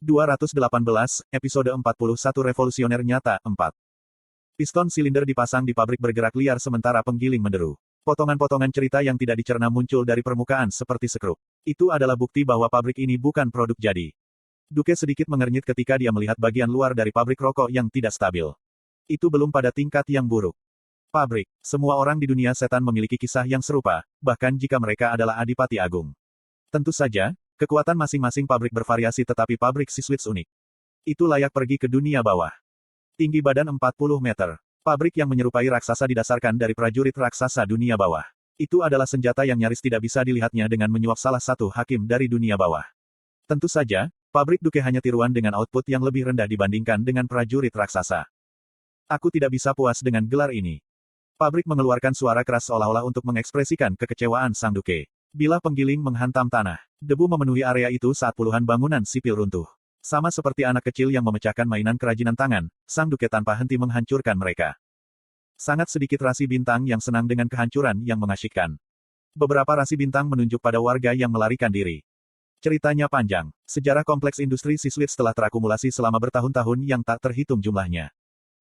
218, episode 41 Revolusioner Nyata, 4. Piston silinder dipasang di pabrik bergerak liar sementara penggiling menderu. Potongan-potongan cerita yang tidak dicerna muncul dari permukaan seperti sekrup. Itu adalah bukti bahwa pabrik ini bukan produk jadi. Duke sedikit mengernyit ketika dia melihat bagian luar dari pabrik rokok yang tidak stabil. Itu belum pada tingkat yang buruk. Pabrik, semua orang di dunia setan memiliki kisah yang serupa, bahkan jika mereka adalah adipati agung. Tentu saja, kekuatan masing-masing pabrik bervariasi tetapi pabrik Siswitz unik. Itu layak pergi ke dunia bawah. Tinggi badan 40 meter. Pabrik yang menyerupai raksasa didasarkan dari prajurit raksasa dunia bawah. Itu adalah senjata yang nyaris tidak bisa dilihatnya dengan menyuap salah satu hakim dari dunia bawah. Tentu saja, pabrik Duke hanya tiruan dengan output yang lebih rendah dibandingkan dengan prajurit raksasa. Aku tidak bisa puas dengan gelar ini. Pabrik mengeluarkan suara keras seolah-olah untuk mengekspresikan kekecewaan Sang Duke. Bilah penggiling menghantam tanah. Debu memenuhi area itu saat puluhan bangunan sipil runtuh. Sama seperti anak kecil yang memecahkan mainan kerajinan tangan, Sang Duke tanpa henti menghancurkan mereka. Sangat sedikit rasi bintang yang senang dengan kehancuran yang mengasyikkan. Beberapa rasi bintang menunjuk pada warga yang melarikan diri. Ceritanya panjang. Sejarah kompleks industri Siswitz telah terakumulasi selama bertahun-tahun yang tak terhitung jumlahnya.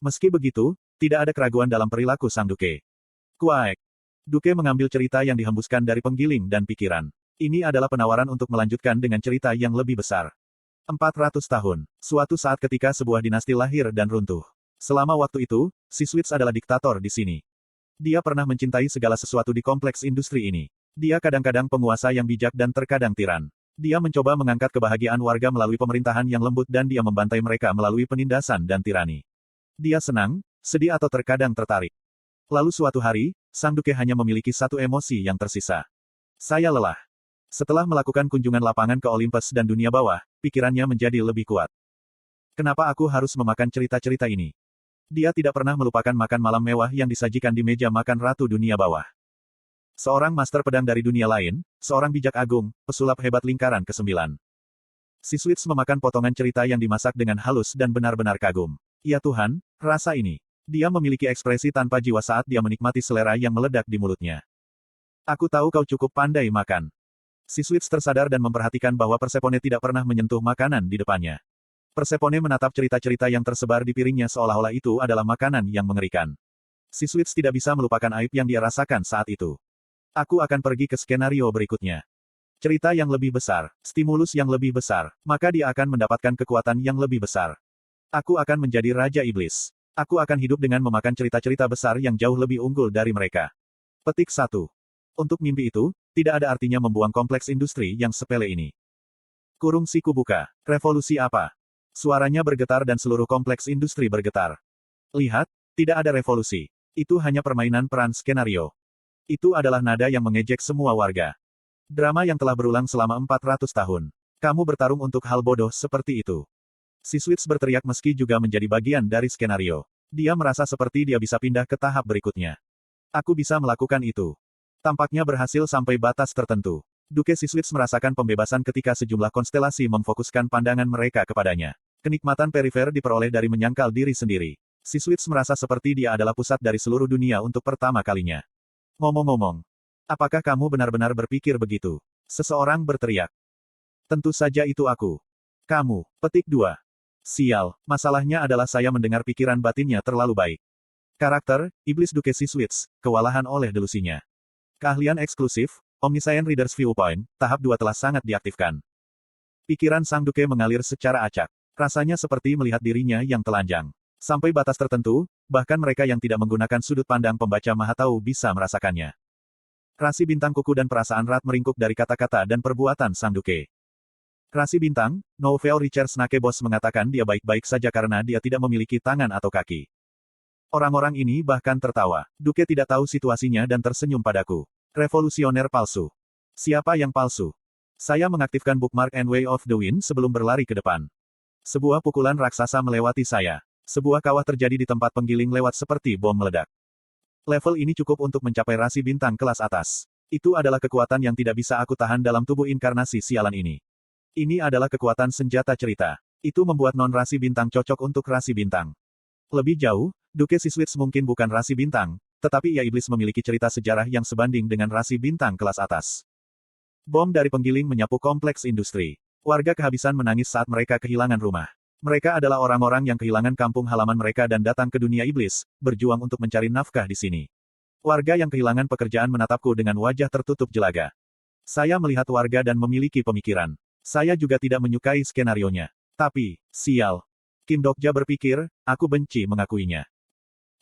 Meski begitu, tidak ada keraguan dalam perilaku Sang Duke. Kuaek. Duke mengambil cerita yang dihembuskan dari penggiling dan pikiran. Ini adalah penawaran untuk melanjutkan dengan cerita yang lebih besar. 400 tahun. Suatu saat ketika sebuah dinasti lahir dan runtuh. Selama waktu itu, Siswitz adalah diktator di sini. Dia pernah mencintai segala sesuatu di kompleks industri ini. Dia kadang-kadang penguasa yang bijak dan terkadang tiran. Dia mencoba mengangkat kebahagiaan warga melalui pemerintahan yang lembut dan dia membantai mereka melalui penindasan dan tirani. Dia senang, sedih atau terkadang tertarik. Lalu suatu hari, Sang Duke hanya memiliki satu emosi yang tersisa. Saya lelah. Setelah melakukan kunjungan lapangan ke Olympus dan dunia bawah, pikirannya menjadi lebih kuat. Kenapa aku harus memakan cerita-cerita ini? Dia tidak pernah melupakan makan malam mewah yang disajikan di meja makan ratu dunia bawah. Seorang master pedang dari dunia lain, seorang bijak agung, pesulap hebat lingkaran ke-9. Siswitz memakan potongan cerita yang dimasak dengan halus dan benar-benar kagum. Ya Tuhan, rasa ini. Dia memiliki ekspresi tanpa jiwa saat dia menikmati selera yang meledak di mulutnya. Aku tahu kau cukup pandai makan. Siswitz tersadar dan memperhatikan bahwa Persepone tidak pernah menyentuh makanan di depannya. Persepone menatap cerita-cerita yang tersebar di piringnya seolah-olah itu adalah makanan yang mengerikan. Siswitz tidak bisa melupakan aib yang dia rasakan saat itu. Aku akan pergi ke skenario berikutnya. Cerita yang lebih besar, stimulus yang lebih besar, maka dia akan mendapatkan kekuatan yang lebih besar. Aku akan menjadi Raja Iblis. Aku akan hidup dengan memakan cerita-cerita besar yang jauh lebih unggul dari mereka. Petik 1. Untuk mimpi itu, tidak ada artinya membuang kompleks industri yang sepele ini. Kurung siku buka. Revolusi apa? Suaranya bergetar dan seluruh kompleks industri bergetar. Lihat, tidak ada revolusi. Itu hanya permainan peran skenario. Itu adalah nada yang mengejek semua warga. Drama yang telah berulang selama 400 tahun. Kamu bertarung untuk hal bodoh seperti itu. Siswitz berteriak meski juga menjadi bagian dari skenario. Dia merasa seperti dia bisa pindah ke tahap berikutnya. Aku bisa melakukan itu. Tampaknya berhasil sampai batas tertentu. Duke Siswitz merasakan pembebasan ketika sejumlah konstelasi memfokuskan pandangan mereka kepadanya. Kenikmatan perifer diperoleh dari menyangkal diri sendiri. Siswitz merasa seperti dia adalah pusat dari seluruh dunia untuk pertama kalinya. Ngomong-ngomong, apakah kamu benar-benar berpikir begitu? Seseorang berteriak. Tentu saja itu aku. Kamu. Petik 2. Sial, masalahnya adalah saya mendengar pikiran batinnya terlalu baik. Karakter, Iblis Duke Siswitz, kewalahan oleh delusinya. Keahlian eksklusif, Omniscient Reader's Viewpoint, tahap 2 telah sangat diaktifkan. Pikiran Sang Duke mengalir secara acak. Rasanya seperti melihat dirinya yang telanjang. Sampai batas tertentu, bahkan mereka yang tidak menggunakan sudut pandang pembaca Mahatau bisa merasakannya. Rasi bintang kuku dan perasaan Rat meringkuk dari kata-kata dan perbuatan Sang Duke. Rasi bintang, Nouvelle Richard Snakebos mengatakan dia baik-baik saja karena dia tidak memiliki tangan atau kaki. Orang-orang ini bahkan tertawa. Duke tidak tahu situasinya dan tersenyum padaku. Revolusioner palsu. Siapa yang palsu? Saya mengaktifkan bookmark and Way of the Wind sebelum berlari ke depan. Sebuah pukulan raksasa melewati saya. Sebuah kawah terjadi di tempat penggiling lewat seperti bom meledak. Level ini cukup untuk mencapai rasi bintang kelas atas. Itu adalah kekuatan yang tidak bisa aku tahan dalam tubuh inkarnasi sialan ini. Ini adalah kekuatan senjata cerita. Itu membuat non-rasi bintang cocok untuk rasi bintang. Lebih jauh, Duke Siswitz mungkin bukan rasi bintang, tetapi ia iblis memiliki cerita sejarah yang sebanding dengan rasi bintang kelas atas. Bom dari penggiling menyapu kompleks industri. Warga kehabisan menangis saat mereka kehilangan rumah. Mereka adalah orang-orang yang kehilangan kampung halaman mereka dan datang ke dunia iblis, berjuang untuk mencari nafkah di sini. Warga yang kehilangan pekerjaan menatapku dengan wajah tertutup jelaga. Saya melihat warga dan memiliki pemikiran. Saya juga tidak menyukai skenarionya. Tapi, sial. Kim Dokja berpikir, aku benci mengakuinya.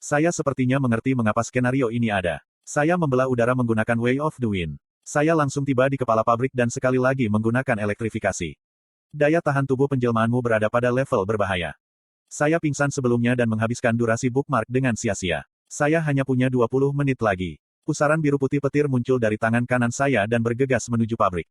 Saya sepertinya mengerti mengapa skenario ini ada. Saya membelah udara menggunakan Way of the Wind. Saya langsung tiba di kepala pabrik dan sekali lagi menggunakan elektrifikasi. Daya tahan tubuh penjelmaanmu berada pada level berbahaya. Saya pingsan sebelumnya dan menghabiskan durasi bookmark dengan sia-sia. Saya hanya punya 20 menit lagi. Pusaran biru putih petir muncul dari tangan kanan saya dan bergegas menuju pabrik.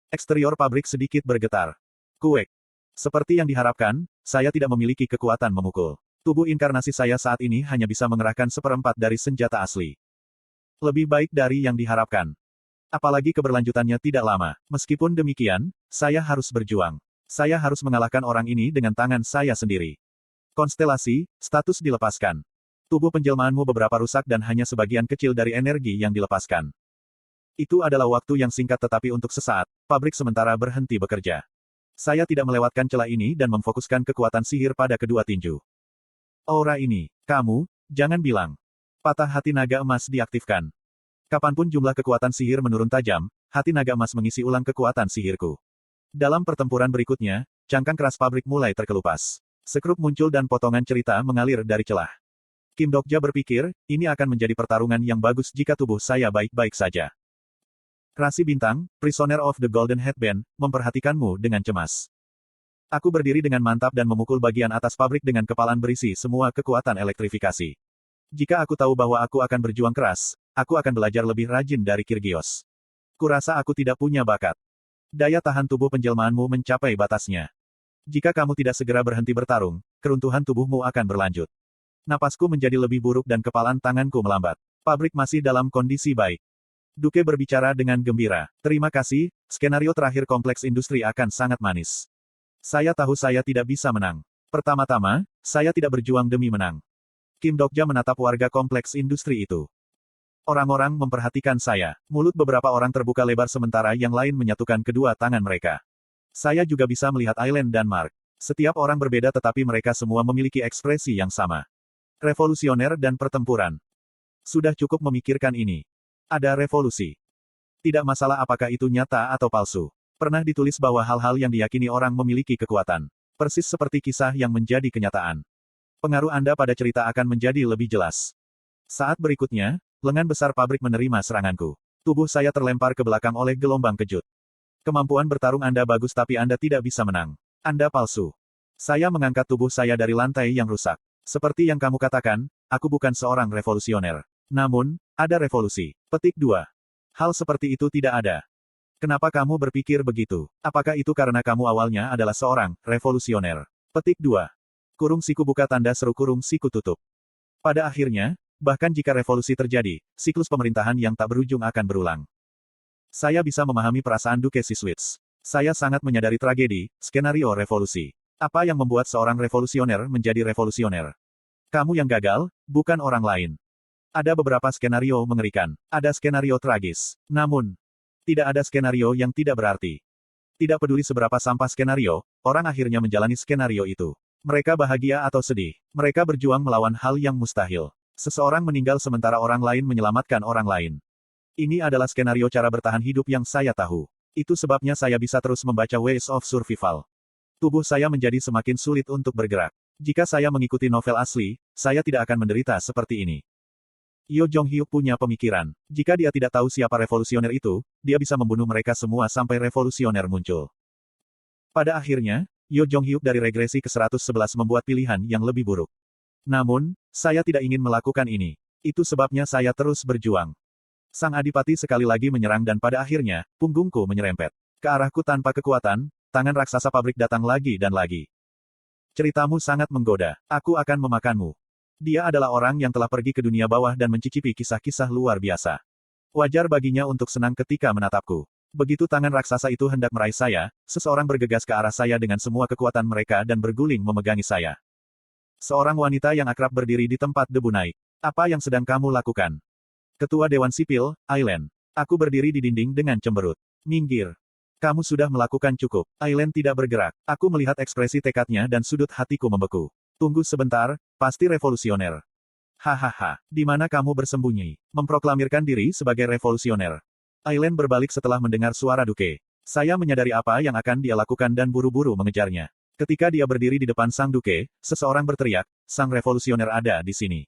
Eksterior pabrik sedikit bergetar. Kuek. Seperti yang diharapkan, saya tidak memiliki kekuatan memukul. Tubuh inkarnasi saya saat ini hanya bisa mengerahkan seperempat dari senjata asli. Lebih baik dari yang diharapkan. Apalagi keberlanjutannya tidak lama. Meskipun demikian, saya harus berjuang. Saya harus mengalahkan orang ini dengan tangan saya sendiri. Konstelasi, status dilepaskan. Tubuh penjelmaanmu beberapa rusak dan hanya sebagian kecil dari energi yang dilepaskan. Itu adalah waktu yang singkat tetapi untuk sesaat, pabrik sementara berhenti bekerja. Saya tidak melewatkan celah ini dan memfokuskan kekuatan sihir pada kedua tinju. Aura ini, kamu, jangan bilang. Patah hati naga emas diaktifkan. Kapanpun jumlah kekuatan sihir menurun tajam, hati naga emas mengisi ulang kekuatan sihirku. Dalam pertempuran berikutnya, cangkang keras pabrik mulai terkelupas. Sekrup muncul dan potongan cerita mengalir dari celah. Kim Dokja berpikir, ini akan menjadi pertarungan yang bagus jika tubuh saya baik-baik saja. Rasi bintang, Prisoner of the Golden Headband, memperhatikanmu dengan cemas. Aku berdiri dengan mantap dan memukul bagian atas pabrik dengan kepalan berisi semua kekuatan elektrifikasi. Jika aku tahu bahwa aku akan berjuang keras, aku akan belajar lebih rajin dari Kyrgios. Kurasa aku tidak punya bakat. Daya tahan tubuh penjelmaanmu mencapai batasnya. Jika kamu tidak segera berhenti bertarung, keruntuhan tubuhmu akan berlanjut. Napasku menjadi lebih buruk dan kepalan tanganku melambat. Pabrik masih dalam kondisi baik. Duke berbicara dengan gembira. Terima kasih, skenario terakhir kompleks industri akan sangat manis. Saya tahu saya tidak bisa menang. Pertama-tama, saya tidak berjuang demi menang. Kim Dokja menatap warga kompleks industri itu. Orang-orang memperhatikan saya. Mulut beberapa orang terbuka lebar sementara yang lain menyatukan kedua tangan mereka. Saya juga bisa melihat Aileen dan Mark. Setiap orang berbeda tetapi mereka semua memiliki ekspresi yang sama. Revolusioner dan pertempuran. Sudah cukup memikirkan ini. Ada revolusi. Tidak masalah apakah itu nyata atau palsu. Pernah ditulis bahwa hal-hal yang diyakini orang memiliki kekuatan. Persis seperti kisah yang menjadi kenyataan. Pengaruh Anda pada cerita akan menjadi lebih jelas. Saat berikutnya, lengan besar pabrik menerima seranganku. Tubuh saya terlempar ke belakang oleh gelombang kejut. Kemampuan bertarung Anda bagus tapi Anda tidak bisa menang. Anda palsu. Saya mengangkat tubuh saya dari lantai yang rusak. Seperti yang kamu katakan, aku bukan seorang revolusioner. Namun, ada revolusi. Petik 2. Hal seperti itu tidak ada. Kenapa kamu berpikir begitu? Apakah itu karena kamu awalnya adalah seorang revolusioner? Petik 2. Kurung siku buka tanda seru kurung siku tutup. Pada akhirnya, bahkan jika revolusi terjadi, siklus pemerintahan yang tak berujung akan berulang. Saya bisa memahami perasaan Duke Siswitz. Saya sangat menyadari tragedi, skenario revolusi. Apa yang membuat seorang revolusioner menjadi revolusioner? Kamu yang gagal, bukan orang lain. Ada beberapa skenario mengerikan. Ada skenario tragis. Namun, tidak ada skenario yang tidak berarti. Tidak peduli seberapa sampah skenario, orang akhirnya menjalani skenario itu. Mereka bahagia atau sedih. Mereka berjuang melawan hal yang mustahil. Seseorang meninggal sementara orang lain menyelamatkan orang lain. Ini adalah skenario cara bertahan hidup yang saya tahu. Itu sebabnya saya bisa terus membaca Ways of Survival. Tubuh saya menjadi semakin sulit untuk bergerak. Jika saya mengikuti novel asli, saya tidak akan menderita seperti ini. Yo Jong-hyuk punya pemikiran. Jika dia tidak tahu siapa revolusioner itu, dia bisa membunuh mereka semua sampai revolusioner muncul. Pada akhirnya, Yo Jong-hyuk dari regresi ke-111 membuat pilihan yang lebih buruk. Namun, saya tidak ingin melakukan ini. Itu sebabnya saya terus berjuang. Sang adipati sekali lagi menyerang dan pada akhirnya, punggungku menyerempet. Ke arahku tanpa kekuatan, tangan raksasa pabrik datang lagi dan lagi. Ceritamu sangat menggoda. Aku akan memakanmu. Dia adalah orang yang telah pergi ke dunia bawah dan mencicipi kisah-kisah luar biasa. Wajar baginya untuk senang ketika menatapku. Begitu tangan raksasa itu hendak meraih saya, seseorang bergegas ke arah saya dengan semua kekuatan mereka dan berguling memegangi saya. Seorang wanita yang akrab berdiri di tempat debu naik. Apa yang sedang kamu lakukan? Ketua Dewan Sipil, Aileen. Aku berdiri di dinding dengan cemberut. Minggir. Kamu sudah melakukan cukup. Aileen tidak bergerak. Aku melihat ekspresi tekadnya dan sudut hatiku membeku. Tunggu sebentar, pasti revolusioner. Hahaha, di mana kamu bersembunyi? Memproklamirkan diri sebagai revolusioner. Aileen berbalik setelah mendengar suara Duke. Saya menyadari apa yang akan dia lakukan dan buru-buru mengejarnya. Ketika dia berdiri di depan Sang Duke, seseorang berteriak, Sang Revolusioner ada di sini.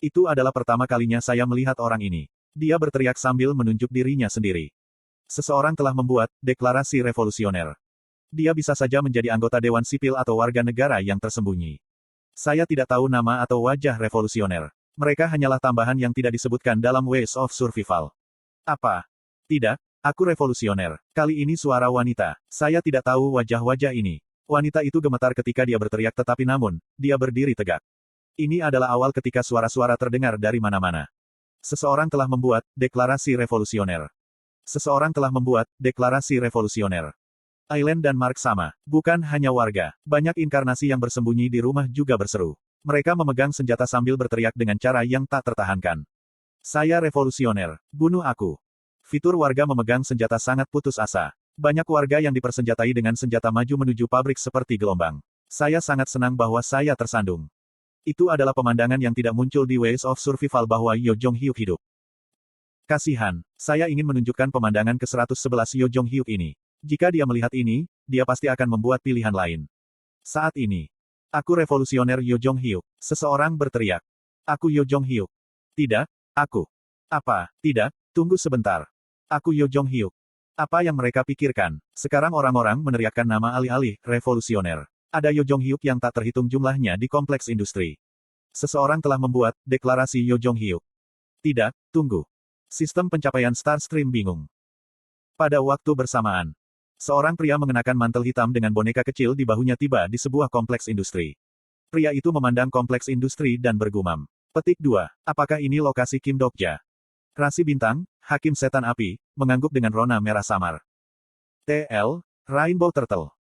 Itu adalah pertama kalinya saya melihat orang ini. Dia berteriak sambil menunjuk dirinya sendiri. Seseorang telah membuat deklarasi revolusioner. Dia bisa saja menjadi anggota Dewan Sipil atau warga negara yang tersembunyi. Saya tidak tahu nama atau wajah revolusioner. Mereka hanyalah tambahan yang tidak disebutkan dalam Ways of Survival. Apa? Tidak, aku revolusioner. Kali ini suara wanita. Saya tidak tahu wajah-wajah ini. Wanita itu gemetar ketika dia berteriak tetapi namun, dia berdiri tegak. Ini adalah awal ketika suara-suara terdengar dari mana-mana. Seseorang telah membuat deklarasi revolusioner. Seseorang telah membuat deklarasi revolusioner. Aileen dan Mark sama. Bukan hanya warga. Banyak inkarnasi yang bersembunyi di rumah juga berseru. Mereka memegang senjata sambil berteriak dengan cara yang tak tertahankan. Saya revolusioner. Bunuh aku. Fitur warga memegang senjata sangat putus asa. Banyak warga yang dipersenjatai dengan senjata maju menuju pabrik seperti gelombang. Saya sangat senang bahwa saya tersandung. Itu adalah pemandangan yang tidak muncul di Ways of Survival bahwa Yo Jong-hyuk hidup. Kasihan, saya ingin menunjukkan pemandangan ke-111 Yo Jong-hyuk ini. Jika dia melihat ini, dia pasti akan membuat pilihan lain. Saat ini, aku revolusioner Yo Jong-hyuk. Seseorang berteriak. Aku Yo Jong-hyuk. Tidak, aku. Apa, tidak, tunggu sebentar. Aku Yo Jong-hyuk. Apa yang mereka pikirkan? Sekarang orang-orang meneriakkan nama alih-alih revolusioner. Ada Yo Jong-hyuk yang tak terhitung jumlahnya di kompleks industri. Seseorang telah membuat deklarasi Yo Jong-hyuk. Tidak, tunggu. Sistem pencapaian Starstream bingung. Pada waktu bersamaan, seorang pria mengenakan mantel hitam dengan boneka kecil di bahunya tiba di sebuah kompleks industri. Pria itu memandang kompleks industri dan bergumam. Petik 2. Apakah ini lokasi Kim Dokja? Rasi bintang, Hakim Setan Api, mengangguk dengan rona merah samar. TL, Rainbow Turtle.